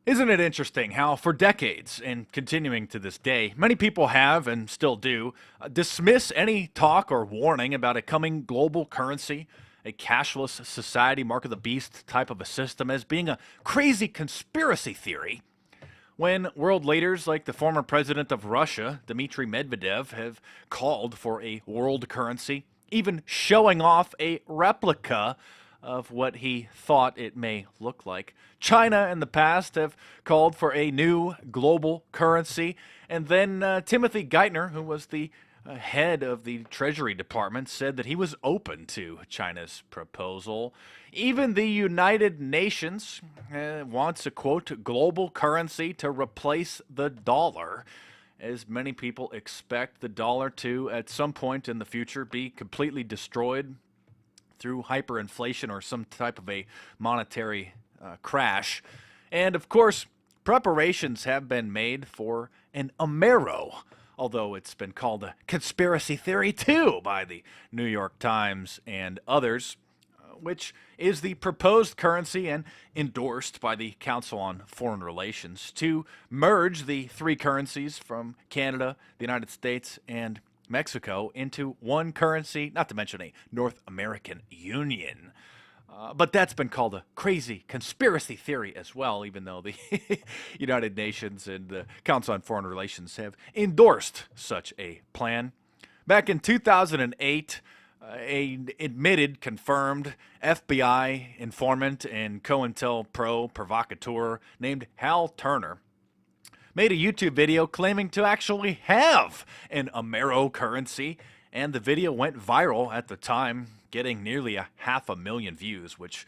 Isn't it interesting how, for decades and continuing to this day, many people have and still do dismiss any talk or warning about a coming global currency, a cashless society, mark of the beast type of a system, as being a crazy conspiracy theory, when world leaders like the former president of Russia, Dmitry Medvedev, have called for a world currency, even showing off a replica of what he thought it may look like. China in the past have called for a new global currency, and then Timothy Geithner, who was the head of the Treasury Department, said that he was open to China's proposal. Even the United Nations wants a, quote, global currency to replace the dollar, as many people expect the dollar to, at some point in the future, be completely destroyed through hyperinflation or some type of a monetary crash. And of course, preparations have been made for an Amero, although it's been called a conspiracy theory too by the New York Times and others, which is the proposed currency and endorsed by the Council on Foreign Relations to merge the three currencies from Canada, the United States, and Mexico into one currency, not to mention a North American Union. But that's been called a crazy conspiracy theory as well, even though the United Nations and the Council on Foreign Relations have endorsed such a plan. Back in 2008, a admitted, confirmed FBI informant and COINTELPRO provocateur named Hal Turner made a YouTube video claiming to actually have an Amero currency, and the video went viral at the time, getting nearly 500,000 views, which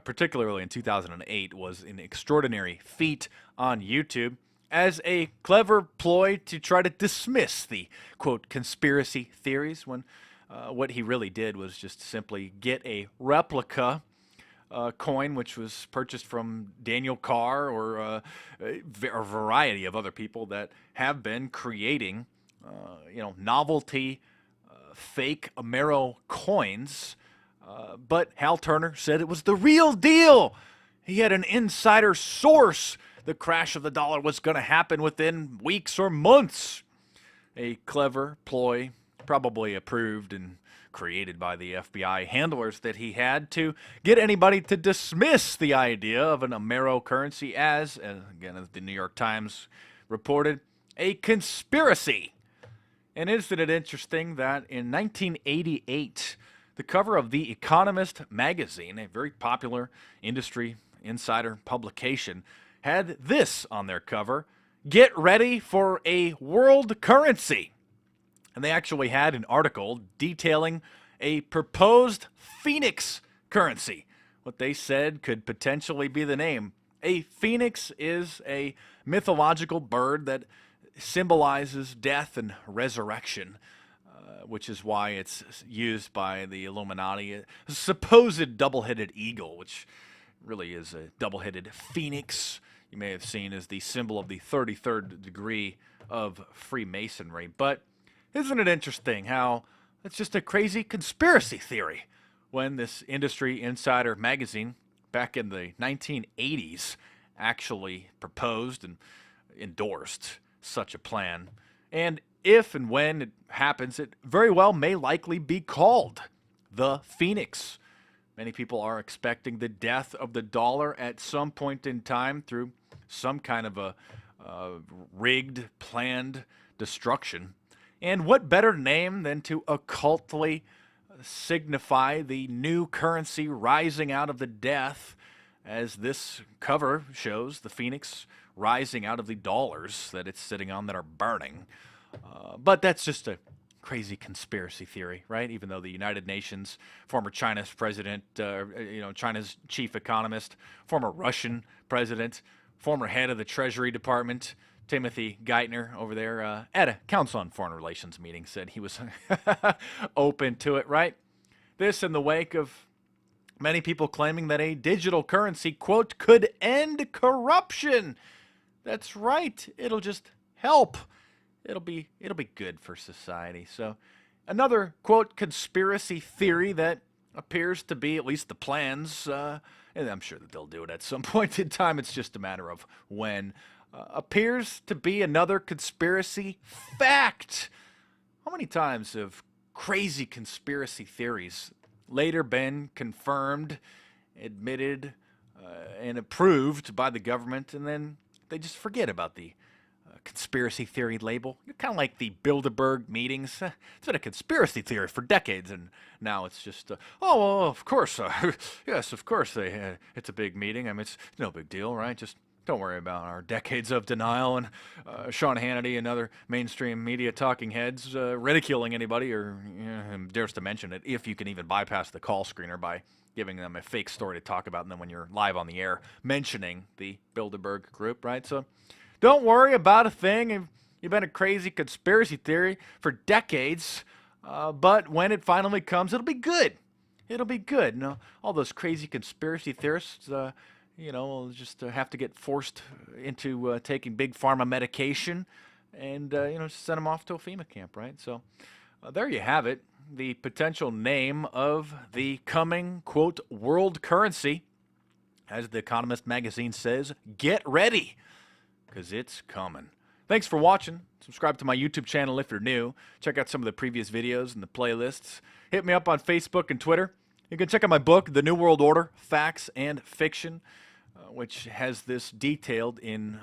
particularly in 2008 was an extraordinary feat on YouTube, as a clever ploy to try to dismiss the, quote, conspiracy theories, when what he really did was just simply get a replica coin, which was purchased from Daniel Carr or a variety of other people that have been creating, novelty fake Amero coins. But Hal Turner said it was the real deal. He had an insider source. The crash of the dollar was going to happen within weeks or months. A clever ploy, probably approved and created by the FBI handlers that he had to get anybody to dismiss the idea of an Amero currency as the New York Times reported, a conspiracy. And isn't it interesting that in 1988, the cover of The Economist magazine, a very popular industry insider publication, had this on their cover: "Get ready for a world currency." And they actually had an article detailing a proposed phoenix currency. What they said could potentially be the name. A phoenix is a mythological bird that symbolizes death and resurrection, which is why it's used by the Illuminati. A supposed double-headed eagle, which really is a double-headed phoenix, you may have seen as the symbol of the 33rd degree of Freemasonry. But isn't it interesting how it's just a crazy conspiracy theory when this industry insider magazine back in the 1980s actually proposed and endorsed such a plan? And if and when it happens, it very well may likely be called the Phoenix. Many people are expecting the death of the dollar at some point in time through some kind of a rigged, planned destruction. And what better name than to occultly signify the new currency rising out of the death, as this cover shows the phoenix rising out of the dollars that it's sitting on that are burning. But that's just a crazy conspiracy theory, right? Even though the United Nations, former China's president, China's chief economist, former Russian president, former head of the Treasury Department, Timothy Geithner over there at a Council on Foreign Relations meeting said he was open to it, right? This in the wake of many people claiming that a digital currency, quote, could end corruption. That's right. It'll just help. It'll be good for society. So another, quote, conspiracy theory that appears to be, at least the plans, and I'm sure that they'll do it at some point in time. It's just a matter of when. Appears to be another conspiracy fact. How many times have crazy conspiracy theories later been confirmed, admitted, and approved by the government, and then they just forget about the conspiracy theory label? You're kind of like the Bilderberg meetings. It's been a conspiracy theory for decades, and now it's just, oh, well, of course, yes, of course, it's a big meeting. I mean, it's no big deal, right? Just don't worry about our decades of denial and Sean Hannity and other mainstream media talking heads ridiculing anybody or dares to mention it, if you can even bypass the call screener by giving them a fake story to talk about, and then when you're live on the air mentioning the Bilderberg group, right? So don't worry about a thing. You've been a crazy conspiracy theory for decades, but when it finally comes, it'll be good. It'll be good. You know, all those crazy conspiracy theorists, will just have to get forced into taking big pharma medication and, just send them off to a FEMA camp, right? So there you have it. The potential name of the coming, quote, world currency. As The Economist magazine says, get ready, because it's coming. Thanks for watching. Subscribe to my YouTube channel if you're new. Check out some of the previous videos and the playlists. Hit me up on Facebook and Twitter. You can check out my book, The New World Order, Facts and Fiction, which has this detailed in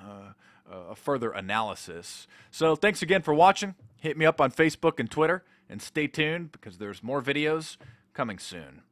a further analysis. So thanks again for watching. Hit me up on Facebook and Twitter, and stay tuned because there's more videos coming soon.